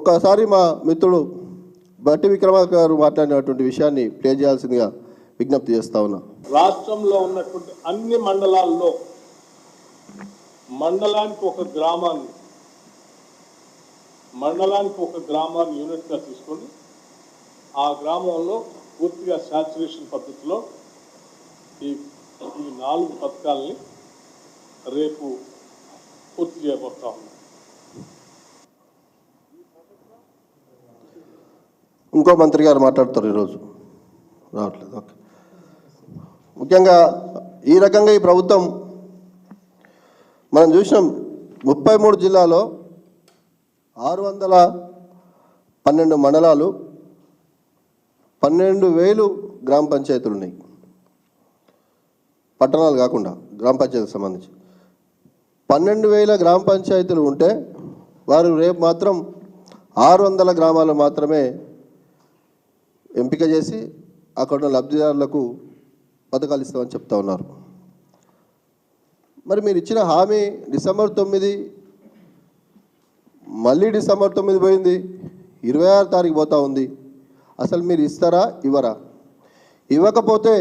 ఒక్కసారి మా మిత్రుడు బట్టి విక్రమార్క గారు మాట్లాడినటువంటి విషయాన్ని ప్లే చేయాల్సిందిగా విజ్ఞప్తి చేస్తా ఉన్నా. రాష్ట్రంలో ఉన్నటువంటి అన్ని మండలాల్లో మండలానికి ఒక గ్రామాన్ని యూనిట్గా తీసుకొని ఆ గ్రామంలో పూర్తిగా శాచురేషన్ పద్ధతిలో ఈ 4 పథకాలని రేపు పూర్తి చేయబోతా ఉన్నాం. ఇంకో మంత్రి గారు మాట్లాడతారు, ఈరోజు రావట్లేదు. ఓకే, ముఖ్యంగా ఈ రకంగా ఈ ప్రభుత్వం మనం చూసినాం. 33 జిల్లాలో 612 మండలాలు, 12,000 గ్రామ పంచాయతీలు ఉన్నాయి. పట్టణాలు కాకుండా గ్రామ పంచాయతీకి సంబంధించి 12,000 గ్రామ పంచాయతీలు ఉంటే వారు రేపు మాత్రం 600 గ్రామాలు మాత్రమే ఎంపిక చేసి అక్కడ ఉన్న లబ్ధిదారులకు పథకాలు ఇస్తామని చెప్తా ఉన్నారు. మరి మీరు ఇచ్చిన హామీ డిసెంబర్ 9, మళ్ళీ డిసెంబర్ 9 పోయింది, 26 తారీఖు పోతా ఉంది. అసలు మీరు ఇస్తారా ఇవ్వరా? ఇవ్వకపోతే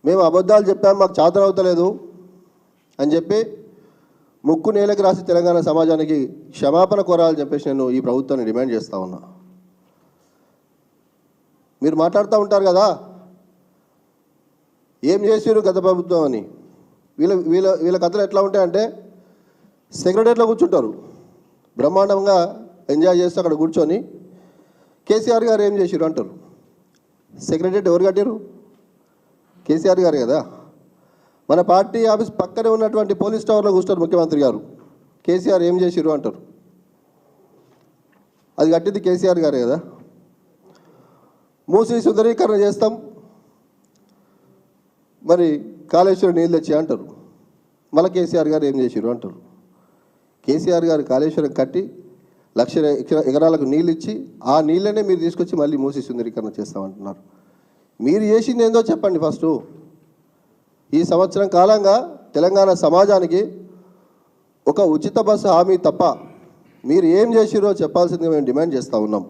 మేము అబద్ధాలు చెప్పాము, మాకు చేతన అవుతలేదు అని చెప్పి ముక్కు నేలకు రాసి తెలంగాణ సమాజానికి క్షమాపణ కోరాలని చెప్పేసి నేను ఈ ప్రభుత్వాన్ని డిమాండ్ చేస్తూ ఉన్నా. మీరు మాట్లాడుతూ ఉంటారు కదా ఏం చేసారు గత ప్రభుత్వం అని. వీళ్ళ కథలు ఎట్లా ఉంటాయంటే సెక్రటరీలో కూర్చుంటారు, బ్రహ్మాండంగా ఎంజాయ్ చేస్తూ అక్కడ కూర్చొని కేసీఆర్ గారు ఏం చేసారు అంటారు. సెక్రటరీ ఎవరు కట్టారు? కేసీఆర్ గారు కదా. మన పార్టీ ఆఫీస్ పక్కనే ఉన్నటువంటి పోలీస్ టవర్లో కూర్చుంటారు ముఖ్యమంత్రి గారు. కేసీఆర్ ఏం చేసారు అంటారు. అది కట్టింది కేసీఆర్ గారే కదా. మూసి సుందరీకరణ చేస్తాం, మరి కాళేశ్వరం నీళ్ళు తెచ్చి అంటారు. మళ్ళీ కేసీఆర్ గారు ఏం చేసారు అంటారు. కేసీఆర్ గారు కాళేశ్వరం కట్టి 1,00,000 ఎకరాలకు నీళ్ళు ఇచ్చి ఆ నీళ్ళనే మీరు తీసుకొచ్చి మళ్ళీ మూసి సుందరీకరణ చేస్తామంటున్నారు. మీరు చేసింది ఏందో చెప్పండి ఫస్ట్. ఈ సంవత్సరం కాలంగా తెలంగాణ సమాజానికి ఒక ఉచిత బస్సు హామీ తప్ప మీరు ఏం చేసిరో చెప్పాల్సిందిగా మేము డిమాండ్ చేస్తూ ఉన్నాం.